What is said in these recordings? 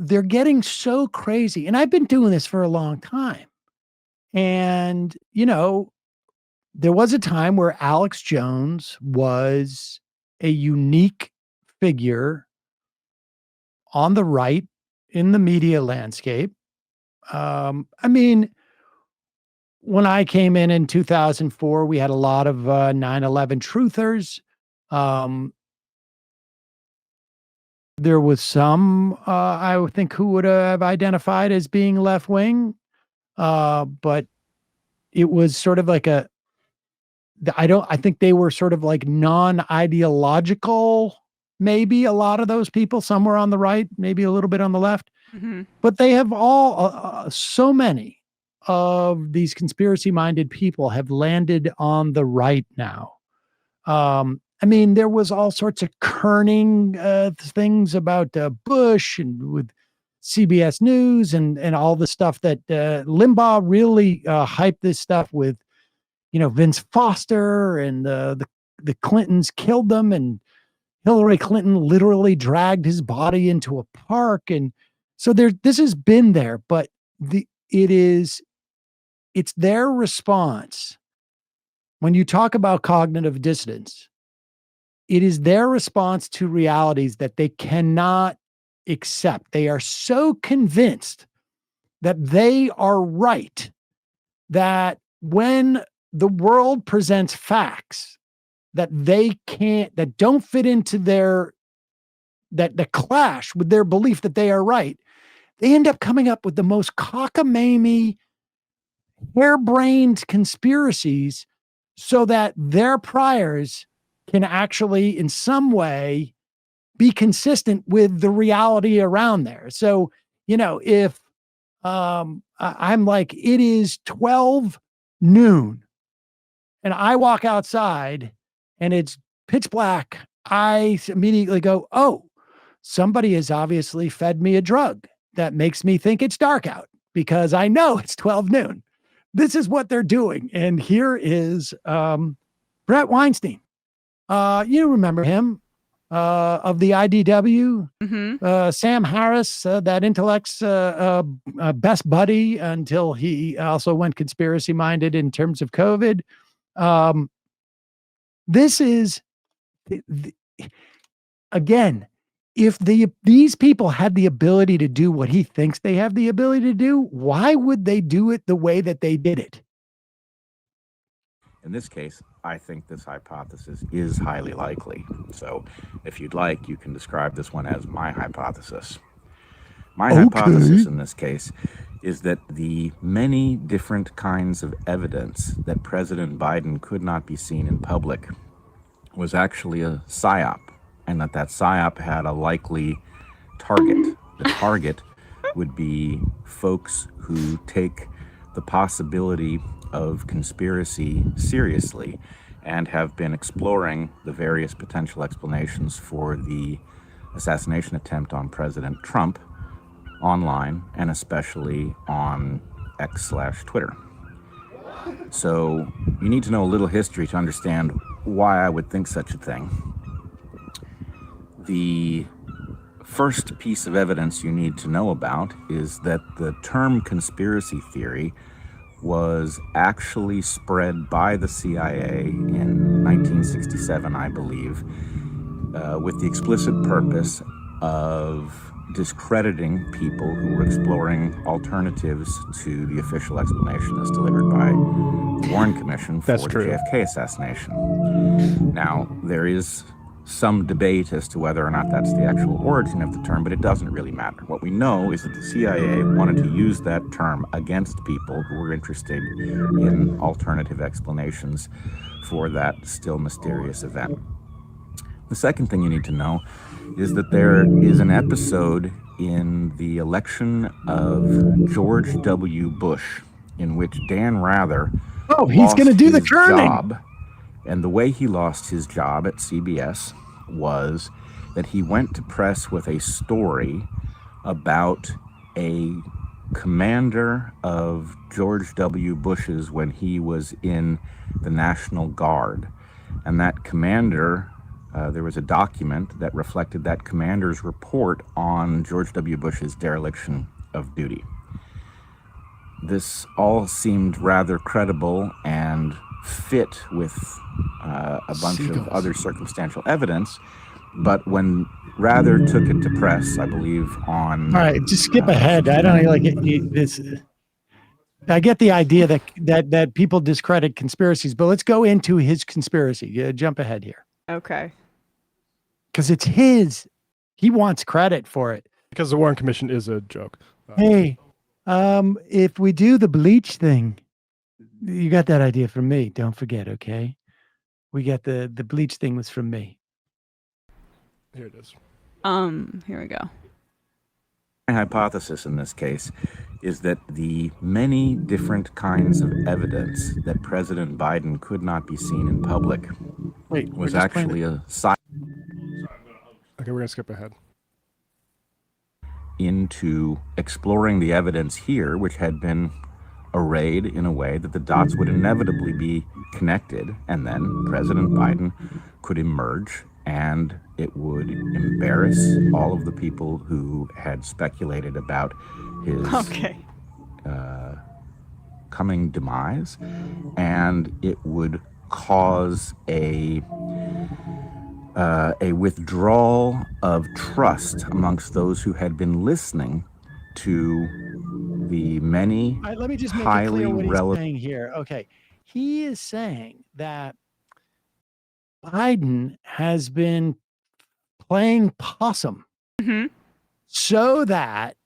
they're getting so crazy. And I've been doing this for a long time. And, there was a time where Alex Jones was a unique figure on the right in the media landscape. I mean, when I came in 2004, we had a lot of 9/11 truthers. Um, there was some, I would think, who would have identified as being left wing, but it was sort of like I think they were sort of like non-ideological, maybe a lot of those people, somewhere on the right, maybe a little bit on the left, Mm-hmm. but they have all, so many of these conspiracy minded people have landed on the right now. I mean, there was all sorts of kerning things about Bush and with CBS News and all the stuff that Limbaugh really hyped this stuff with, Vince Foster and the Clintons killed them, and Hillary Clinton literally dragged his body into a park. And so this has been there, but it's their response. When you talk about cognitive dissonance, it is their response to realities that they cannot accept. They are so convinced that they are right, that when the world presents facts that that don't fit into that clash with their belief that they are right, they end up coming up with the most cockamamie, harebrained conspiracies so that their priors can actually in some way be consistent with the reality around there. So, if I'm like, it is 12 noon and I walk outside and it's pitch black, I immediately go, oh, somebody has obviously fed me a drug that makes me think it's dark out because I know it's 12 noon. This is what they're doing. And here is Brett Weinstein. You remember him of the IDW, Mm-hmm. Sam Harris, that intellect's best buddy until he also went conspiracy minded in terms of COVID. This is again, if these people had the ability to do what he thinks they have the ability to do, why would they do it the way that they did it? In this case, I think this hypothesis is highly likely. So if you'd like, you can describe this one as my hypothesis. My hypothesis in this case is that the many different kinds of evidence that President Biden could not be seen in public was actually a psyop, and that psyop had a likely target. The target would be folks who take the possibility of conspiracy seriously and have been exploring the various potential explanations for the assassination attempt on President Trump online, and especially on X/Twitter. So you need to know a little history to understand why I would think such a thing. The first piece of evidence you need to know about is that the term conspiracy theory was actually spread by the CIA in 1967, I believe, with the explicit purpose of discrediting people who were exploring alternatives to the official explanation as delivered by the Warren Commission for the JFK assassination. Now, there is some debate as to whether or not that's the actual origin of the term, but it doesn't really matter. What we know is that the CIA wanted to use that term against people who were interested in alternative explanations for that still mysterious event. The second thing you need to know is that there is an episode in the election of George W. Bush in which Dan Rather he's going to do the kerning. Job. And the way he lost his job at CBS was that he went to press with a story about a commander of George W. Bush's when he was in the National Guard. And that commander there was a document that reflected that commander's report on George W. Bush's dereliction of duty. This all seemed rather credible and fit with a bunch of other circumstantial evidence, but when Rather took it to press, I believe, on... All right, just skip ahead. I don't like it. This... I get the idea that people discredit conspiracies, but let's go into his conspiracy. Jump ahead here. Okay. Because it's his. He wants credit for it. Because the Warren Commission is a joke. Hey, if we do the bleach thing, you got that idea from me. Don't forget, okay? We got the bleach thing was from me. Here it is. Here we go. My hypothesis in this case is that the many different kinds of evidence that President Biden could not be seen in public was actually a side Okay, we're going to skip ahead. into exploring the evidence here, which had been arrayed in a way that the dots would inevitably be connected, and then President Biden could emerge and it would embarrass all of the people who had speculated about his coming demise, and it would cause a withdrawal of trust amongst those who had been listening to the many let me just make highly it clear what he's relevant... saying here. Okay. He is saying that Biden has been playing possum so that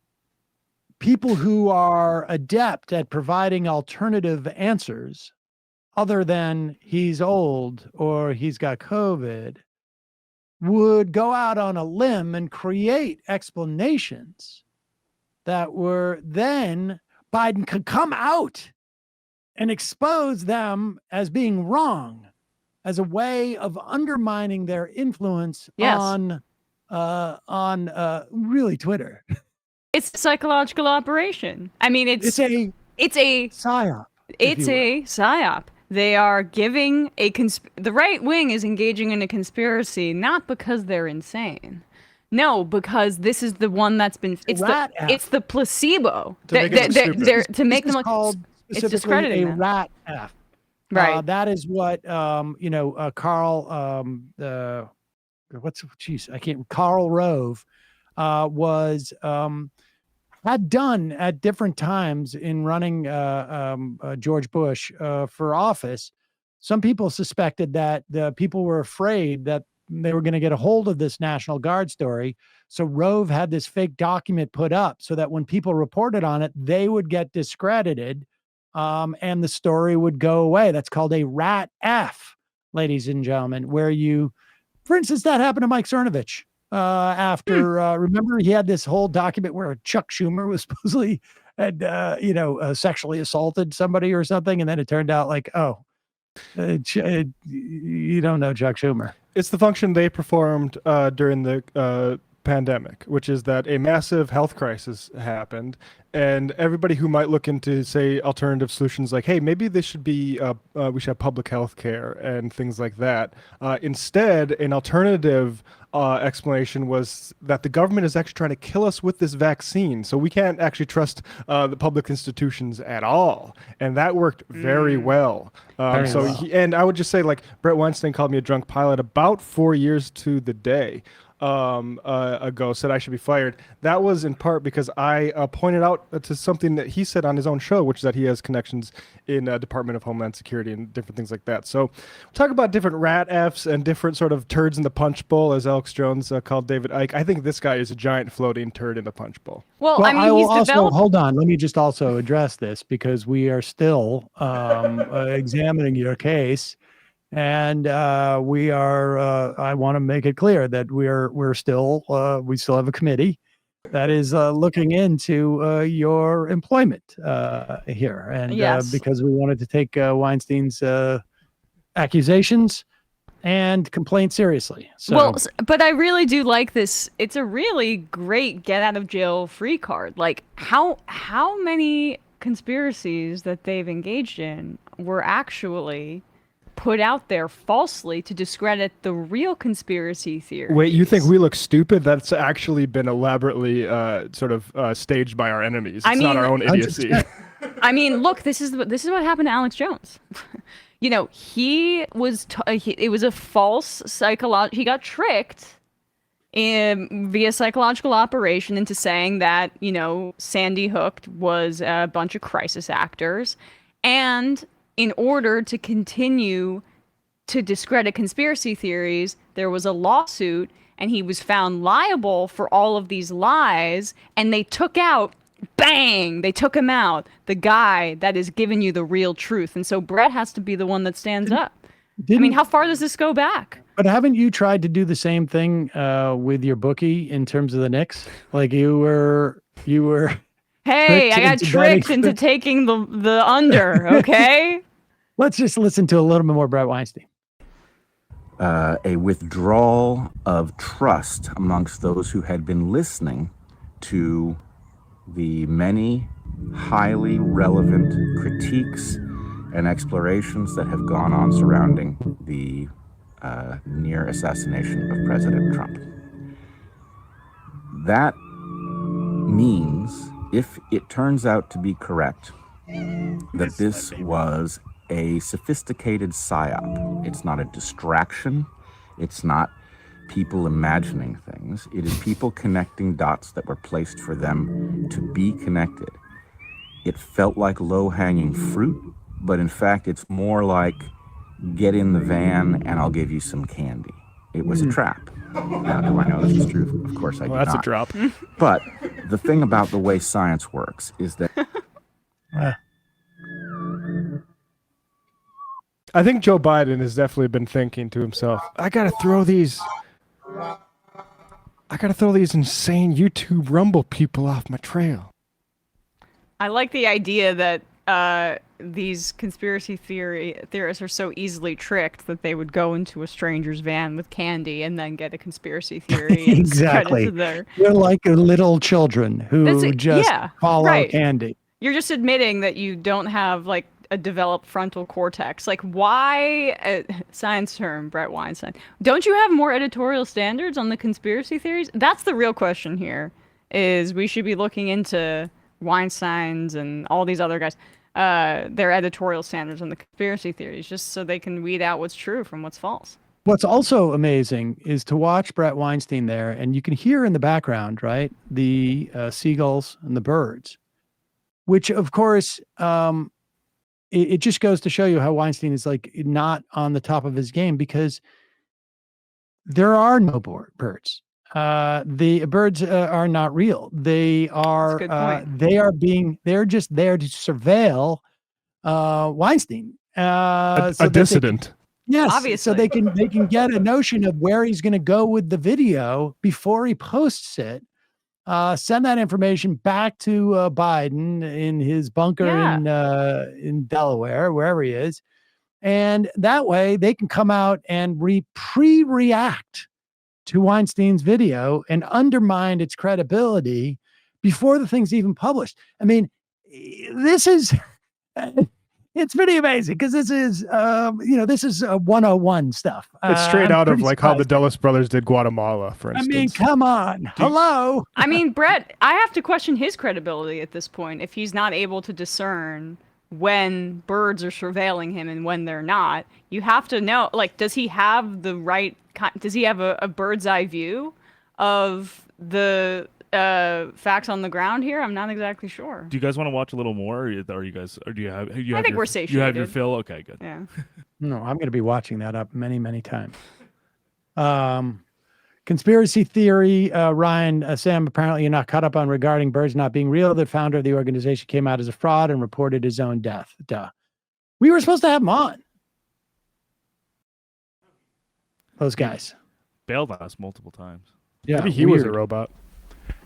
people who are adept at providing alternative answers other than he's old or he's got COVID would go out on a limb and create explanations that were then Biden could come out and expose them as being wrong as a way of undermining their influence on really Twitter. It's a psychological operation. I mean, it's a psyop. It's a psyop. They are giving the right wing is engaging in a conspiracy not because they're insane. No, because this is the one that's been it's the placebo. To make them look it's discrediting a rat F. Right. That is what Carl Karl Rove was had done at different times in running George Bush for office. Some people suspected that the people were afraid that they were going to get a hold of this National Guard story. So Rove had this fake document put up so that when people reported on it, they would get discredited and the story would go away. That's called a rat F, ladies and gentlemen, where you, for instance, that happened to Mike Cernovich. After remember he had this whole document where Chuck Schumer was supposedly had sexually assaulted somebody or something, and then it turned out like, you don't know Chuck Schumer. It's the function they performed during the pandemic, which is that a massive health crisis happened, and everybody who might look into, say, alternative solutions like, hey, maybe this should be we should have public health care and things like that. Instead, an alternative explanation was that the government is actually trying to kill us with this vaccine, so we can't actually trust the public institutions at all, and that worked very well. And I would just say, like, Brett Weinstein called me a drunk pilot about 4 years to the day ago, said I should be fired. That was in part because I pointed out to something that he said on his own show, which is that he has connections in Department of Homeland Security and different things like that. So talk about different rat Fs and different sort of turds in the punch bowl, as Alex Jones called David Icke. I think this guy is a giant floating turd in the punch bowl. Well, I mean, hold on. Let me just also address this because we are still examining your case. And we are. I want to make it clear that we still have a committee that is looking into your employment here, and because we wanted to take Weinstein's accusations and complaint seriously. So. Well, but I really do like this. It's a really great get out of jail free card. Like how many conspiracies that they've engaged in were actually put out there falsely to discredit the real conspiracy theory. Wait, you think we look stupid? That's actually been elaborately staged by our enemies. It's not our own idiocy. I mean, look, this is what happened to Alex Jones. He was it was a false he got tricked via psychological operation into saying that, Sandy Hook was a bunch of crisis actors. And in order to continue to discredit conspiracy theories, there was a lawsuit and he was found liable for all of these lies. And they took out, bang, they took him out, the guy that is giving you the real truth. And so Brett has to be the one that stands up. How far does this go back? But haven't you tried to do the same thing with your bookie in terms of the Knicks? Like you were. Hey, I got tricked into taking the under. Okay. Let's just listen to a little bit more Brett Weinstein. A withdrawal of trust amongst those who had been listening to the many highly relevant critiques and explorations that have gone on surrounding the near assassination of President Trump. That means, if it turns out to be correct, that this was a sophisticated psyop. It's not a distraction. It's not people imagining things. It is people connecting dots that were placed for them to be connected. It felt like low-hanging fruit, but in fact, it's more like, get in the van and I'll give you some candy. It was a trap. Now, do I know this is true? Of course I do. That's not. a drop. But the thing about the way science works is that I think Joe Biden has definitely been thinking to himself, I gotta throw these insane YouTube Rumble people off my trail. I like the idea that these conspiracy theorists are so easily tricked that they would go into a stranger's van with candy and then get a conspiracy theory. Exactly. You're like little children who just follow candy. You're just admitting that you don't have like a developed frontal cortex. Like, why, science term, Brett Weinstein, don't you have more editorial standards on the conspiracy theories? That's the real question here, is we should be looking into Weinstein's and all these other guys, their editorial standards on the conspiracy theories, just so they can weed out what's true from what's false. What's also amazing is to watch Brett Weinstein there, and you can hear in the background, right, the seagulls and the birds, which of course, it just goes to show you how Weinstein is like not on the top of his game, because there are no birds. The birds are not real. They're just there to surveil Weinstein. A dissident. Yes, obviously. So they can get a notion of where he's going to go with the video before he posts it. Send that information back to Biden in his bunker in Delaware, wherever he is, and that way they can come out and pre-react to Weinstein's video and undermine its credibility before the thing's even published. I mean, this is it's pretty amazing, because this is this is 101 stuff. It's straight out of like how the Dulles brothers did Guatemala, for instance. I mean, come on. Hello. I mean, Brett, I have to question his credibility at this point if he's not able to discern when birds are surveilling him and when they're not. You have to know, like, does he have the right, does he have a bird's eye view of the facts on the ground here? I'm not exactly sure. Do you guys want to watch a little more, or are you guys, or do you have? I think we're safe. You have your fill. Okay, good. Yeah. No, I'm going to be watching that up many, many times. Conspiracy theory, Ryan, Sam, apparently you're not caught up on regarding birds not being real. The founder of the organization came out as a fraud and reported his own death. Duh. We were supposed to have him on. Those guys. Bailed on us multiple times. Yeah, maybe he was a robot.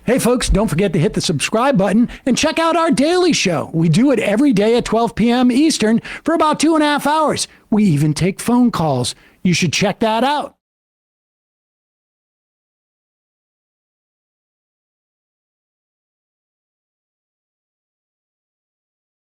Hey, folks, don't forget to hit the subscribe button and check out our daily show. We do it every day at 12 p.m. Eastern for about 2.5 hours. We even take phone calls. You should check that out.